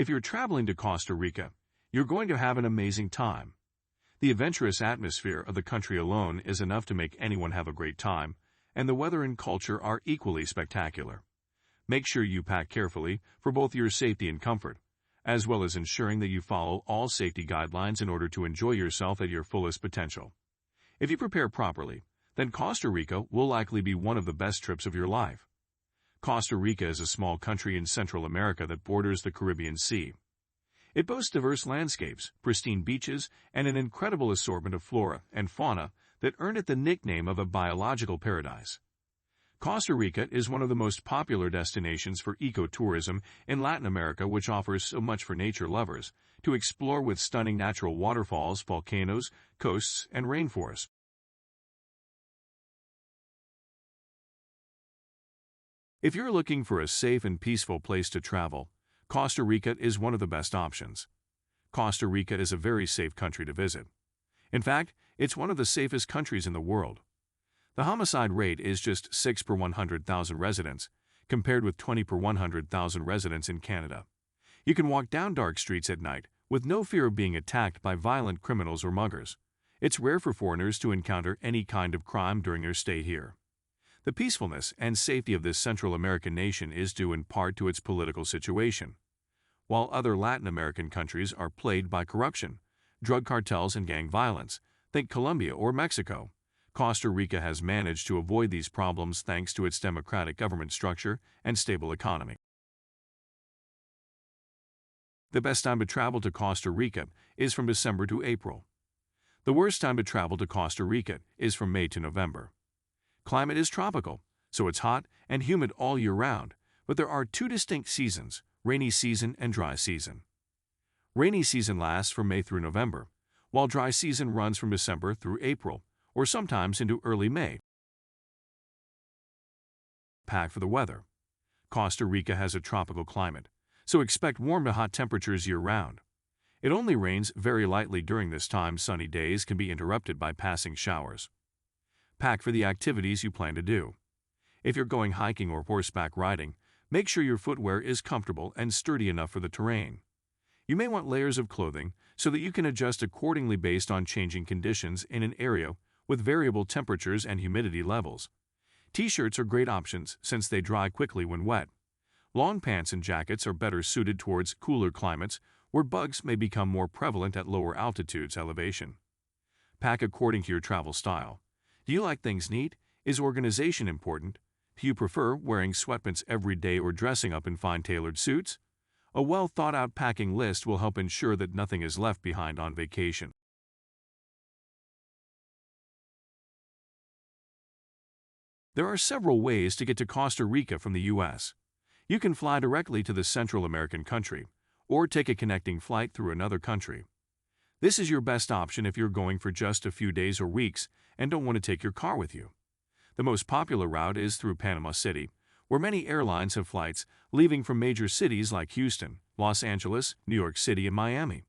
If you're traveling to Costa Rica, you're going to have an amazing time. The adventurous atmosphere of the country alone is enough to make anyone have a great time, and the weather and culture are equally spectacular. Make sure you pack carefully for both your safety and comfort, as well as ensuring that you follow all safety guidelines in order to enjoy yourself at your fullest potential. If you prepare properly, then Costa Rica will likely be one of the best trips of your life. Costa Rica is a small country in Central America that borders the Caribbean Sea. It boasts diverse landscapes, pristine beaches, and an incredible assortment of flora and fauna that earned it the nickname of a biological paradise. Costa Rica is one of the most popular destinations for ecotourism in Latin America, which offers so much for nature lovers to explore with stunning natural waterfalls, volcanoes, coasts, and rainforests. If you're looking for a safe and peaceful place to travel, Costa Rica is one of the best options. Costa Rica is a very safe country to visit. In fact, it's one of the safest countries in the world. The homicide rate is just 6 per 100,000 residents, compared with 20 per 100,000 residents in Canada. You can walk down dark streets at night with no fear of being attacked by violent criminals or muggers. It's rare for foreigners to encounter any kind of crime during their stay here. The peacefulness and safety of this Central American nation is due in part to its political situation. While other Latin American countries are plagued by corruption, drug cartels, and gang violence, think Colombia or Mexico, Costa Rica has managed to avoid these problems thanks to its democratic government structure and stable economy. The best time to travel to Costa Rica is from December to April. The worst time to travel to Costa Rica is from May to November. Climate is tropical, so it's hot and humid all year round, but there are two distinct seasons, rainy season and dry season. Rainy season lasts from May through November, while dry season runs from December through April, or sometimes into early May. Pack for the weather. Costa Rica has a tropical climate, so expect warm to hot temperatures year-round. It only rains very lightly during this time. Sunny days can be interrupted by passing showers. Pack for the activities you plan to do. If you're going hiking or horseback riding, make sure your footwear is comfortable and sturdy enough for the terrain. You may want layers of clothing so that you can adjust accordingly based on changing conditions in an area with variable temperatures and humidity levels. T-shirts are great options since they dry quickly when wet. Long pants and jackets are better suited towards cooler climates where bugs may become more prevalent at lower altitudes elevation. Pack according to your travel style. Do you like things neat? Is organization important? Do you prefer wearing sweatpants every day or dressing up in fine tailored suits? A well-thought-out packing list will help ensure that nothing is left behind on vacation. There are several ways to get to Costa Rica from the U.S. You can fly directly to the Central American country, or take a connecting flight through another country. This is your best option if you're going for just a few days or weeks and don't want to take your car with you. The most popular route is through Panama City, where many airlines have flights leaving from major cities like Houston, Los Angeles, New York City, and Miami.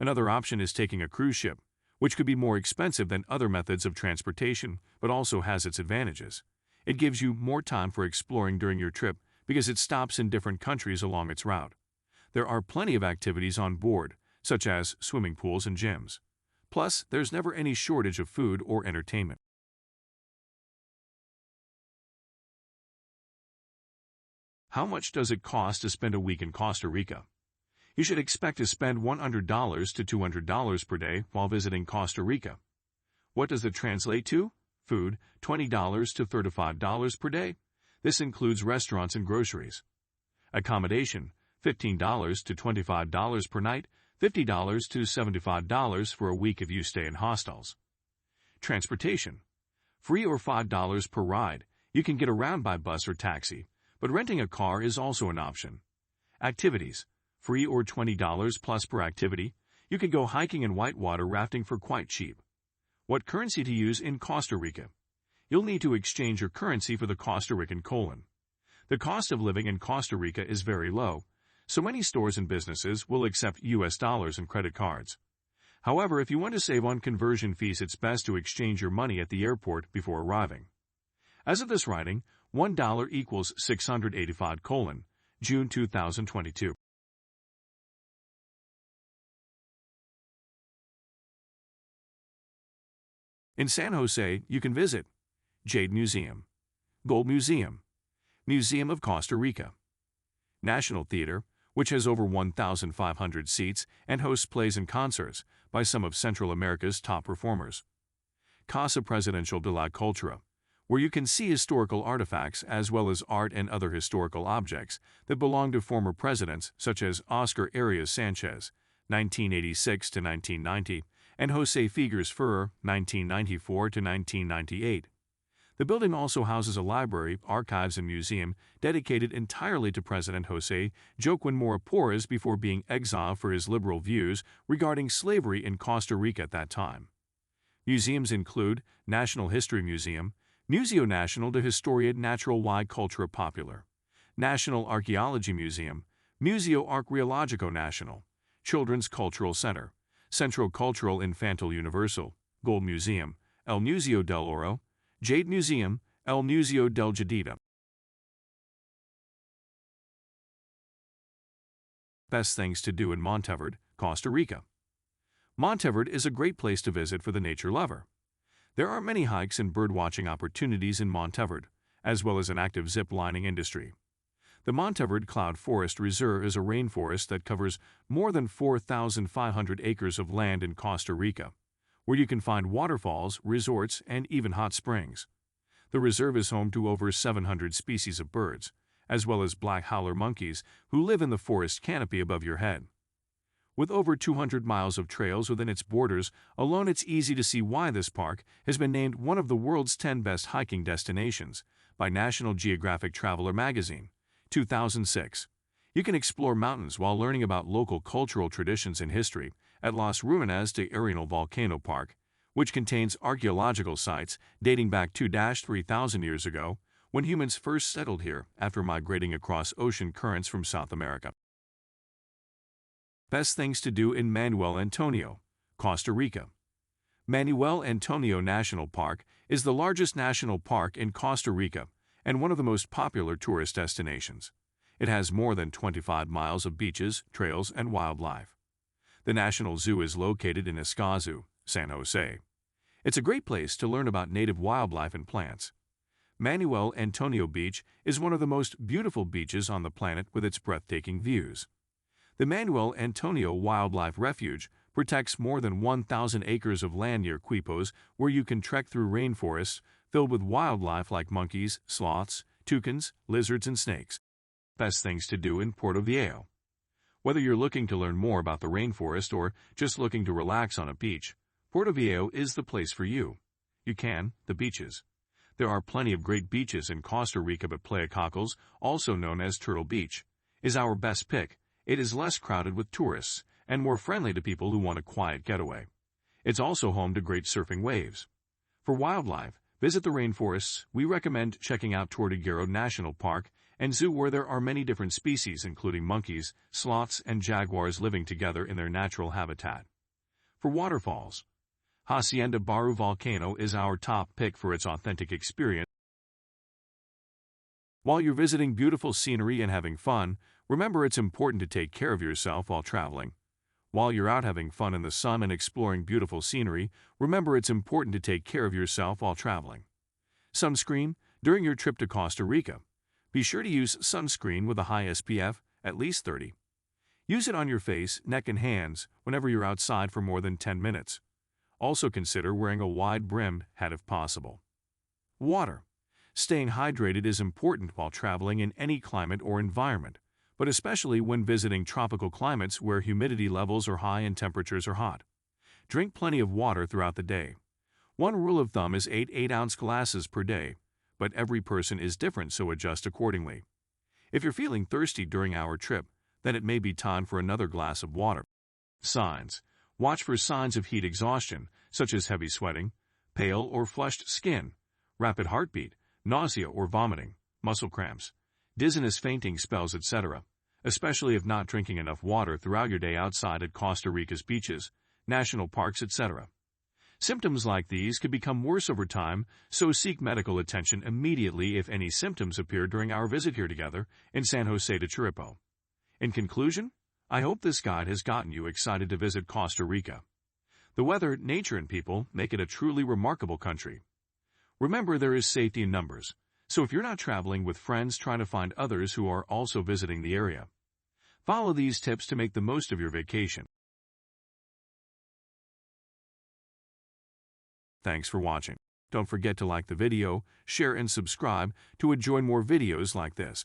Another option is taking a cruise ship, which could be more expensive than other methods of transportation, but also has its advantages. It gives you more time for exploring during your trip because it stops in different countries along its route. There are plenty of activities on board, such as swimming pools and gyms. Plus, there's never any shortage of food or entertainment. How much does it cost to spend a week in Costa Rica? You should expect to spend $100 to $200 per day while visiting Costa Rica. What does it translate to? Food, $20 to $35 per day. This includes restaurants and groceries. Accommodation, $15 to $25 per night, $50 to $75 for a week if you stay in hostels. Transportation, free or $5 per ride. You can get around by bus or taxi, but renting a car is also an option. Activities, free or $20 plus per activity. You can go hiking and whitewater rafting for quite cheap. What currency to use in Costa Rica? You'll need to exchange your currency for the Costa Rican colon. The cost of living in Costa Rica is very low, so many stores and businesses will accept US dollars and credit cards. However, if you want to save on conversion fees, it's best to exchange your money at the airport before arriving. As of this writing, $1 equals 685, June 2022. In San Jose, you can visit Jade Museum, Gold Museum, Museum of Costa Rica, National Theater, which has over 1,500 seats and hosts plays and concerts by some of Central America's top performers, Casa Presidencial de la Cultura, where you can see historical artifacts as well as art and other historical objects that belong to former presidents such as Oscar Arias Sanchez, 1986 to 1990, and Jose Figueres Ferrer, 1994 to 1998. The building also houses a library, archives, and museum dedicated entirely to President Jose Joaquin Mora Porras before being exiled for his liberal views regarding slavery in Costa Rica at that time. Museums include National History Museum, Museo Nacional de Historia Natural y Cultura Popular, National Archaeology Museum, Museo Arqueológico Nacional, Children's Cultural Center, Centro Cultural Infantil Universal, Gold Museum, El Museo del Oro, Jade Museum, El Museo del Jadida. Best things to do in Monteverde, Costa Rica. Monteverde is a great place to visit for the nature lover. There are many hikes and birdwatching opportunities in Monteverde, as well as an active zip lining industry. The Monteverde Cloud Forest Reserve is a rainforest that covers more than 4,500 acres of land in Costa Rica, where you can find waterfalls, resorts, and even hot springs. The reserve is home to over 700 species of birds, as well as black howler monkeys who live in the forest canopy above your head. With over 200 miles of trails within its borders alone, it's easy to see why this park has been named one of the world's 10 best hiking destinations by National Geographic Traveler magazine, 2006. You can explore mountains while learning about local cultural traditions and history at Las Ruinas de Arenal Volcano Park, which contains archaeological sites dating back 2-3,000 years ago when humans first settled here after migrating across ocean currents from South America. Best things to do in Manuel Antonio, Costa Rica. Manuel Antonio National Park is the largest national park in Costa Rica and one of the most popular tourist destinations. It has more than 25 miles of beaches, trails, and wildlife. The National Zoo is located in Escazú, San Jose. It's a great place to learn about native wildlife and plants. Manuel Antonio Beach is one of the most beautiful beaches on the planet with its breathtaking views. The Manuel Antonio Wildlife Refuge protects more than 1,000 acres of land near Quipos, where you can trek through rainforests filled with wildlife like monkeys, sloths, toucans, lizards, and snakes. Best things to do in Puerto Viejo. Whether you're looking to learn more about the rainforest or just looking to relax on a beach, Puerto Viejo is the place for you. The beaches. There are plenty of great beaches in Costa Rica, but Playa Cockles, also known as Turtle Beach, is our best pick. It is less crowded with tourists and more friendly to people who want a quiet getaway. It's also home to great surfing waves. For wildlife, visit the rainforests. We recommend checking out Tortuguero National Park and Zoo, where there are many different species including monkeys, sloths, and jaguars living together in their natural habitat. For waterfalls, Hacienda Baru Volcano is our top pick for its authentic experience. While you're visiting beautiful scenery and having fun, remember it's important to take care of yourself while traveling. While you're out having fun in the sun and exploring beautiful scenery, remember it's important to take care of yourself while traveling. Sunscreen. During your trip to Costa Rica, be sure to use sunscreen with a high SPF, at least 30. Use it on your face, neck, and hands whenever you're outside for more than 10 minutes. Also consider wearing a wide-brimmed hat if possible. Water. Staying hydrated is important while traveling in any climate or environment, but especially when visiting tropical climates where humidity levels are high and temperatures are hot. Drink plenty of water throughout the day. One rule of thumb is 8 8-ounce glasses per day, but every person is different, so adjust accordingly. If you're feeling thirsty during our trip, then it may be time for another glass of water. Signs. Watch for signs of heat exhaustion, such as heavy sweating, pale or flushed skin, rapid heartbeat, nausea or vomiting, muscle cramps, dizziness, fainting spells, etc., especially if not drinking enough water throughout your day outside at Costa Rica's beaches, national parks, etc. Symptoms like these could become worse over time, so seek medical attention immediately if any symptoms appear during our visit here together in San Jose de Chiripo. In conclusion, I hope this guide has gotten you excited to visit Costa Rica. The weather, nature, and people make it a truly remarkable country. Remember, there is safety in numbers, so if you're not traveling with friends, try to find others who are also visiting the area. Follow these tips to make the most of your vacation. Thanks for watching. Don't forget to like the video, share and subscribe to enjoy more videos like this.